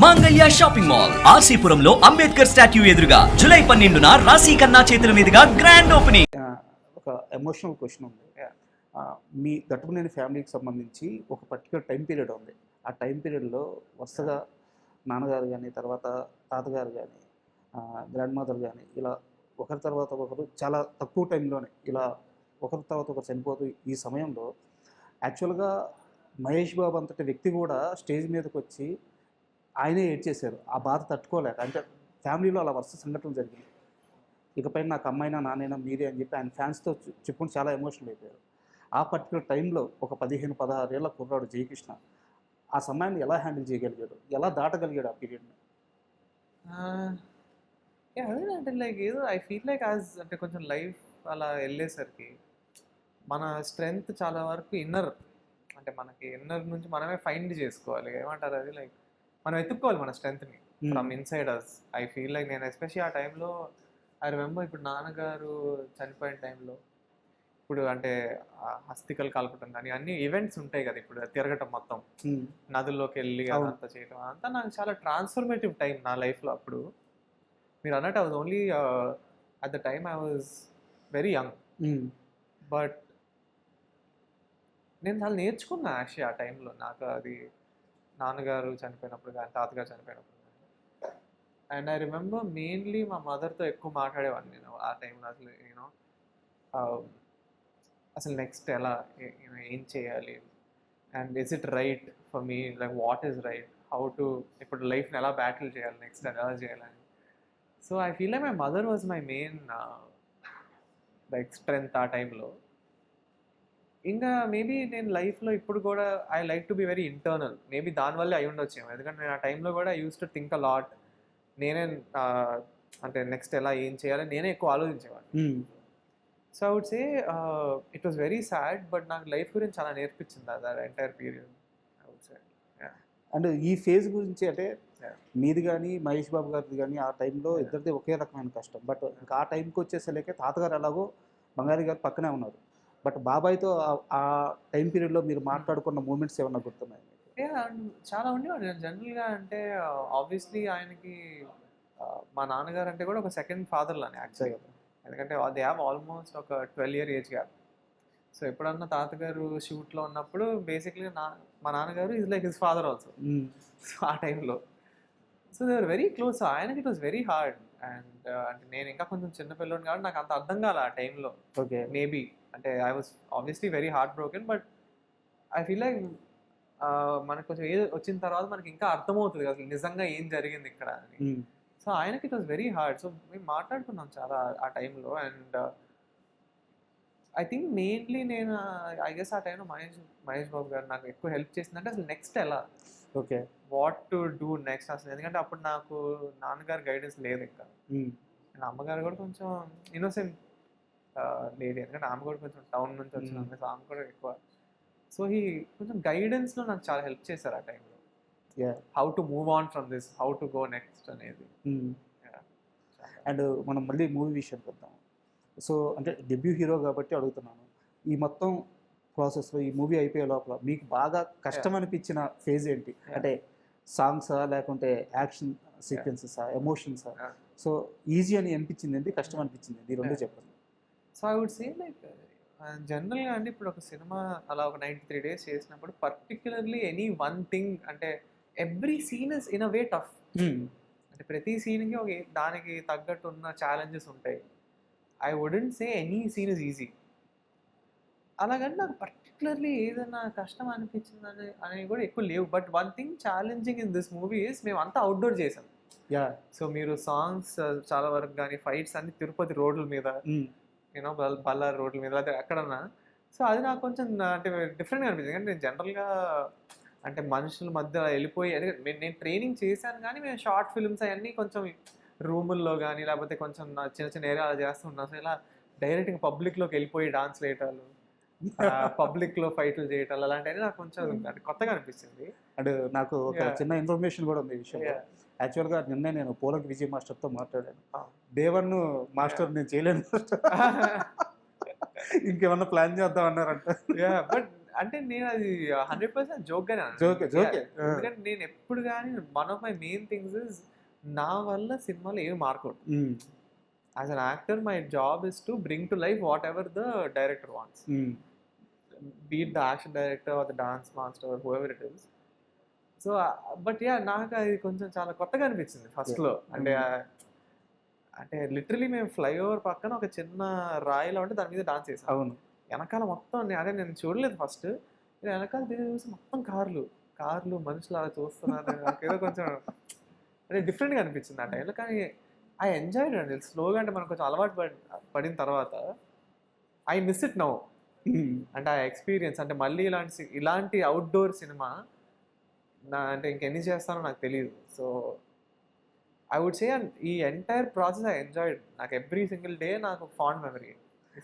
మాంగళ్య shopping mall ఆర్సీపురంలో Ambedkar statue ఎదురుగా July 12న రాశి ఖన్నా చేతుల మీదుగా గ్రాండ్ ఓపెనింగ్. ఒక ఎమోషనల్ క్వశ్చన్ ఉంది. మీ గట్టుకునేని ఫ్యామిలీకి సంబంధించి ఒక పర్టికులర్ టైం పీరియడ్ ఉంది. ఆ టైం పీరియడ్లో వరుసగా నాన్నగారు కానీ, తర్వాత తాతగారు కానీ, గ్రాండ్ మదర్ కానీ, ఇలా ఒకరి తర్వాత ఒకరు చాలా తక్కువ టైంలోనే ఇలా ఒకరి తర్వాత ఒకరు చనిపోతూ ఈ సమయంలో యాక్చువల్గా మహేష్ బాబు అంతటి వ్యక్తి కూడా స్టేజ్ మీదకి వచ్చి ఆయనే ఏడ్చేశారు. ఆ బాధ తట్టుకోలేక, అంటే ఫ్యామిలీలో అలా వరుస సంఘటనలు జరిగింది. ఇకపై నాకు అమ్మాయినా నాన్నైనా మీరే అని చెప్పి ఆయన ఫ్యాన్స్తో చెప్పుకుని చాలా ఎమోషనల్ అయిపోయారు. ఆ పర్టికులర్ టైంలో ఒక 15-16 ఏళ్ల కుర్రాడు జయకృష్ణ ఆ సమయాన్ని ఎలా హ్యాండిల్ చేయగలిగాడు, ఎలా దాటగలిగాడు ఆ పీరియడ్ని? అదేనంటే లైక్ ఏదో ఐ ఫీల్ లైక్ అంటే కొంచెం లైఫ్ అలా వెళ్ళేసరికి మన స్ట్రెంగ్త్ చాలా వరకు ఇన్నర్, అంటే మనకి ఇన్నర్ నుంచి మనమే ఫైండ్ చేసుకోవాలి. ఏమంటారు అది, లైక్ మనం ఎత్తుక్కోవాలి మన స్ట్రెంగ్త్ని from inside us. I feel like నేను ఎస్పెషల్లీ ఆ టైంలో ఐ రిమెంబర్ ఇప్పుడు నాన్నగారు చనిపోయిన టైంలో ఇప్పుడు అంటే హస్తికలు కలపటం కానీ అన్ని ఈవెంట్స్ ఉంటాయి కదా, ఇప్పుడు తిరగటం మొత్తం నదుల్లోకి వెళ్ళి అదంతా చేయటం అంతా నాకు చాలా ట్రాన్స్ఫర్మేటివ్ టైం నా లైఫ్లో. అప్పుడు మీరు అన్నట్టు I was only at the time I was very young, but నేను చాలా నేర్చుకున్నా యాక్చువల్లీ ఆ టైంలో. నాకు అది నాన్నగారు చనిపోయినప్పుడు కానీ తాతగారు చనిపోయినప్పుడు కానీ. అండ్ ఐ రిమెంబర్ మెయిన్లీ మా మదర్తో ఎక్కువ మాట్లాడేవాడిని నేను ఆ టైంలో. అసలు యూనో అసలు నెక్స్ట్ ఎలా ఏం చేయాలి, and is it right for me, like what is right, how to ఇప్పుడు లైఫ్ని ఎలా బ్యాటిల్ చేయాలి, నెక్స్ట్ ఎలా చేయాలని. So I feel like my mother was my main like strength ఆ టైంలో. ఇంకా మేబీ నేను లైఫ్లో ఇప్పుడు కూడా I like to be very internal, maybe దానివల్లే అయి ఉండొచ్చేమో. ఎందుకంటే నేను ఆ టైంలో కూడా I use to think a lot. నేనే అంటే నెక్స్ట్ ఎలా ఏం చేయాలి నేనే ఎక్కువ ఆలోచించేవాడిని. So I would say it was very sad, but నాకు లైఫ్ గురించి చాలా నేర్పించింది అది entire period I would say. And ఈ ఫేజ్ గురించి అంటే మీది కానీ మహేష్ బాబు గారిది కానీ ఆ టైంలో ఇద్దరిది ఒకే రకమైన కష్టం. బట్ ఇంకా ఆ టైంకి వచ్చేసరికి తాతగారు ఎలాగో బంగారీ గారు పక్కనే ఉన్నారు. బట్ బాబాయ్తో ఆ టైం పీరియడ్లో మీరు మాట్లాడుకున్న మూమెంట్స్ ఏమన్నా గుర్తున్నాయి? చాలా ఉండేవాడు. నేను జనరల్గా అంటే ఆబ్వియస్లీ ఆయనకి మా నాన్నగారు అంటే కూడా ఒక సెకండ్ ఫాదర్ లానే యాక్చువల్గా. ఎందుకంటే దే హ్యావ్ ఆల్మోస్ట్ ఒక 12 year ఏజ్ గ్యాప్. సో ఎప్పుడన్నా తాతగారు షూట్లో ఉన్నప్పుడు బేసిక్లీ మా నాన్నగారు is like his father also. So ఆ టైంలో so they are very close. ఆయనకి it was very hard. And అంటే నేను ఇంకా కొంచెం చిన్నపిల్లని కాబట్టి నాకు అంత అర్థం కాలే ఆ టైంలో. ఓకే, మేబీ అంటే I was obviously very heart broken, but I feel like మనకు కొంచెం ఏజ్ వచ్చిన తర్వాత మనకి ఇంకా అర్థమవుతుంది అసలు నిజంగా ఏం జరిగింది ఇక్కడ అని. సో ఆయనకి it was very hard. So మేము మాట్లాడుకున్నాం చాలా ఆ టైంలో. అండ్ ఐ థింక్ మెయిన్లీ నేను ఐ గెస్ ఆ టైంలో మహేష్ బాబు గారు నాకు ఎక్కువ హెల్ప్ చేసిందంటే అసలు నెక్స్ట్ ఎలా, okay, what to do next అసలు. ఎందుకంటే అప్పుడు నాకు నాన్నగారు గైడెన్స్ లేదు ఇంకా. అండ్ అమ్మగారు కూడా కొంచెం ఇన్నోసెంట్ లేదు, ఎందుకంటే ఆమె కూడా కొంచెం టౌన్ నుంచి వచ్చిన సో ఆమె కూడా ఎక్కువ. సో ఈ కొంచెం గైడెన్స్లో నాకు చాలా హెల్ప్ చేశారు ఆ టైంలో. How to move on from this, how to go next అనేది. అండ్ మనం మళ్ళీ మూవీ విషయానికి వద్దాం. సో అంటే డెబ్యూ హీరో కాబట్టి అడుగుతున్నాను, ఈ మొత్తం ప్రాసెస్లో ఈ మూవీ అయిపోయే లోపల మీకు బాగా కష్టం అనిపించిన ఫేజ్ ఏంటి? అంటే సాంగ్సా, లేకుంటే యాక్షన్ సీక్వెన్సెసా, ఎమోషన్సా? సో ఈజీ అని అనిపించింది ఏంటి, కష్టం అనిపించింది ఏంటి, ఈ రెండు చెప్పండి. So I would say like జనరల్గా అండి ఇప్పుడు ఒక సినిమా అలా ఒక 93 days చేసినప్పుడు పర్టికులర్లీ ఎనీ వన్ థింగ్ అంటే every scene is in a way tough. అంటే ప్రతి సీన్కి ఒక దానికి తగ్గట్టు ఉన్న ఛాలెంజెస్ ఉంటాయి. I wouldn't say any scene is easy. అలాగని నాకు పర్టికులర్లీ ఏదైనా కష్టం అనిపించింది అనేవి కూడా ఎక్కువ లేవు. But one thing challenging in this movie is మేము అంతా అవుట్డోర్ చేసాం. సో మీరు సాంగ్స్ చాలా వరకు కానీ ఫైట్స్ అన్ని తిరుపతి రోడ్ల మీద, యూనో బల్లారి రోడ్ల మీద లేదా ఎక్కడన్నా. సో అది నాకు కొంచెం అంటే డిఫరెంట్గా అనిపించింది. ఎందుకంటే నేను జనరల్గా అంటే మనుషుల మధ్య వెళ్ళిపోయి నేను ట్రైనింగ్ చేశాను, కానీ మేము షార్ట్ ఫిల్మ్స్ అవన్నీ కొంచెం రూముల్లో కానీ లేకపోతే కొంచెం చిన్న చిన్న ఏరియా అలా చేస్తున్నాం. సో ఇలా డైరెక్ట్గా పబ్లిక్లోకి వెళ్ళిపోయి డాన్స్ వేయటాలు, పబ్లిక్లో ఫైట్లు చేయటాలు అలాంటివి నాకు కొంచెం అంటే కొత్తగా అనిపించింది. అండ్ నాకు ఒక చిన్న ఇన్ఫర్మేషన్ కూడా ఉంది ఈ విషయంలో. యాక్చువల్గా నిన్నే నేను పోలక్ విజయ్ మాస్టర్తో మాట్లాడాను. దేవన్ మాస్టర్ నేను చేయలేను, ఇంకేమన్నా ప్లాన్ చేద్దాం అన్నారంట. బట్ అంటే నేను అది 100% జోక్గానే Joke, joke. ఎందుకంటే నేను ఎప్పుడు కానీ one of my main things is నా వల్ల సినిమాలో ఏమి మారకూడదు. As an actor my job is to bring to life whatever the director wants, be it the action director or the dance master whoever it is. So but yeah నాకు అది కొంచెం చాలా కొత్తగా అనిపించింది ఫస్ట్లో. అంటే లిటరలీ మేము ఫ్లైఓవర్ పక్కన ఒక చిన్న రాయిలో ఉంటే దాని మీద డాన్స్ చేసాం. అవును. వెనకాల మొత్తం నేను చూడలేదు ఫస్ట్, వెనకాల తిరిగి చూసి మొత్తం కార్లు మనుషులు అలా చూస్తున్నారు. నాకేదో కొంచెం అంటే డిఫరెంట్గా అనిపించింది ఆ టైంలో. కానీ ఐ ఎంజాయ్డ్ అండి స్లోగా. అంటే మనకు కొంచెం అలవాటు పడిన తర్వాత ఐ మిస్ ఇట్ నౌ. అంటే ఆ ఎక్స్పీరియన్స్ అంటే మళ్ళీ ఇలాంటి అవుట్డోర్ సినిమా అంటే ఇంకెన్ని చేస్తానో నాకు తెలియదు. సో ఐ వుడ్ సే ఈ ఎంటైర్ ప్రాసెస్ ఐ ఎంజాయ్డ్. నాకు ఎవ్రీ సింగిల్ డే నాకు ఫాండ్ మెమరీ.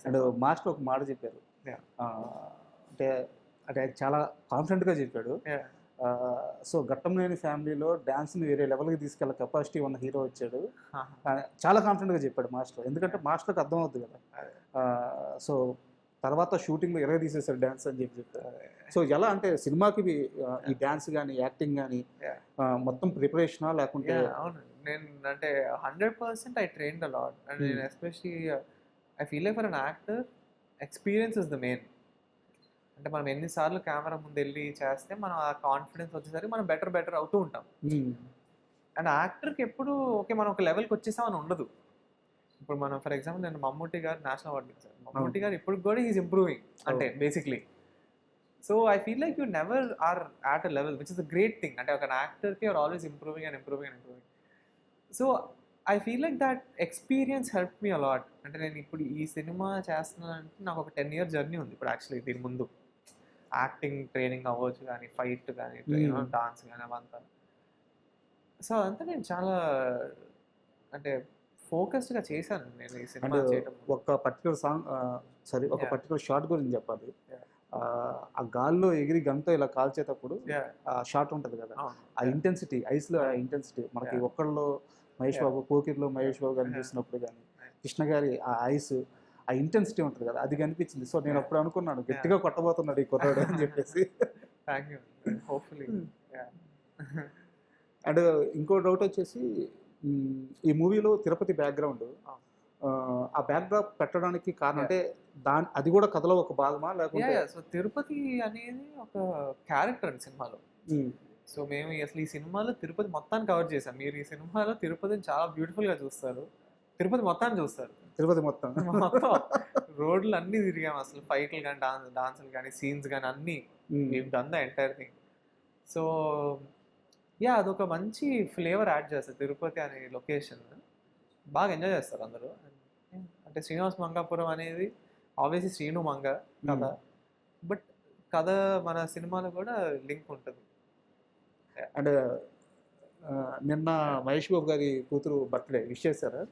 అండ్ మాస్టర్ ఒక మాట చెప్పారు, అంటే అంటే చాలా కాన్ఫిడెంట్గా చెప్పాడు. సో ఘట్టంనేని ఫ్యామిలీలో డ్యాన్స్ని వేరే లెవెల్కి తీసుకెళ్ళే కెపాసిటీ ఉన్న హీరో వచ్చాడు. చాలా కాన్ఫిడెంట్గా చెప్పాడు మాస్టర్, ఎందుకంటే మాస్టర్కి అర్థం అవుతుంది కదా. సో తర్వాత షూటింగ్లో ఎరగ తీసేసాడు డ్యాన్స్ అని చెప్పారు. సో ఎలా అంటే సినిమాకి ఈ డ్యాన్స్ కానీ యాక్టింగ్ కానీ మొత్తం ప్రిపరేషనా లేకుంటే? అవును, నేను అంటే 100% I trained a lot. And నేను especially I feel like for an actor experience is the main. అంటే మనం ఎన్నిసార్లు కెమెరా ముందు వెళ్ళి చేస్తే మనం ఆ కాన్ఫిడెన్స్ వచ్చేసరికి మనం బెటర్ అవుతూ ఉంటాం. అండ్ యాక్టర్కి ఎప్పుడు ఓకే మనం ఒక లెవెల్కి వచ్చేసామని ఉండదు. ఇప్పుడు మనం ఫర్ ఎగ్జాంపుల్ నేను మమ్ముట్టి గారు నేషనల్ అవార్డు ఇచ్చారు. మమ్ముట్టి గారు ఇప్పుడు కూడా ఈజ్ ఇంప్రూవింగ్ అంటే basically. So I feel like you never are at a level which is a great thing. అంటే ఒక యాక్టర్కి are always improving. So I feel like that experience help me a lot. అంటే నేను ఇప్పుడు ఈ సినిమా చేస్తున్నానంటే నాకు ఒక 10 year జర్నీ ఉంది ఇప్పుడు యాక్చువల్లీ. దీని ముందు యాక్టింగ్ ట్రైనింగ్ అవ్వచ్చు కానీ, ఫైట్ కానీ, డాన్స్ కానీ అవంతా. సో అదంతా నేను చాలా అంటే ఫోకస్డ్గా చేశాను నేను ఈ సినిమా చేయడం. ఒక పర్టికులర్ సాంగ్ ఒక పర్టికులర్ షాట్ గురించి చెప్పాలి. ఆ గాల్లో ఎగిరి గంతో ఇలా కాల్చేటప్పుడు ఆ షాట్ ఉంటుంది కదా, ఆ ఇంటెన్సిటీ, ఐస్లో ఆ ఇంటెన్సిటీ మనకి ఒక్కళ్ళు మహేష్ బాబు, పోకిర్లో మహేష్ బాబు కనిపిస్తున్నప్పుడు కానీ, కృష్ణ గారి ఆ ఐస్, ఆ ఇంటెన్సిటీ ఉంటుంది కదా, అది కనిపించింది. సో నేను అప్పుడు అనుకున్నాను గట్టిగా కొట్టబోతున్నాడు ఈ కుర్రాడు అని చెప్పేసి. Thank you, hopefully. అండ్ ఇంకో డౌట్ వచ్చేసి, ఈ మూవీలో తిరుపతి బ్యాక్గ్రౌండ్, ఆ బ్యాక్డ్రాప్ పెట్టడానికి కారణం అంటే అది కూడా కథలో ఒక భాగమా లేకుంటే? సో తిరుపతి అనేది ఒక క్యారెక్టర్ అండి సినిమాలో. సో మేము అసలు ఈ సినిమాలో తిరుపతి మొత్తాన్ని కవర్ చేసాం. మీరు ఈ సినిమాలో తిరుపతిని చాలా బ్యూటిఫుల్గా చూస్తారు, తిరుపతి మొత్తాన్ని చూస్తారు. తిరుపతి మొత్తం రోడ్లు అన్నీ తిరిగాం అసలు, ఫైట్లు కానీ, డాన్సులు కానీ, సీన్స్ కానీ అన్నీ done the entire thing. So అదొక మంచి ఫ్లేవర్ యాడ్ చేస్తారు. తిరుపతి అనే లొకేషన్ బాగా ఎంజాయ్ చేస్తారు అందరూ. అంటే శ్రీనివాస్ మంగాపురం అనేది ఆబ్వియస్లీ శ్రీను మంగ కథ, బట్ కథ మన సినిమాలో కూడా లింక్ ఉంటుంది. అండ్ నిన్న మహేష్ బాబు గారి కూతురు బర్త్డే విష్ చేశారా?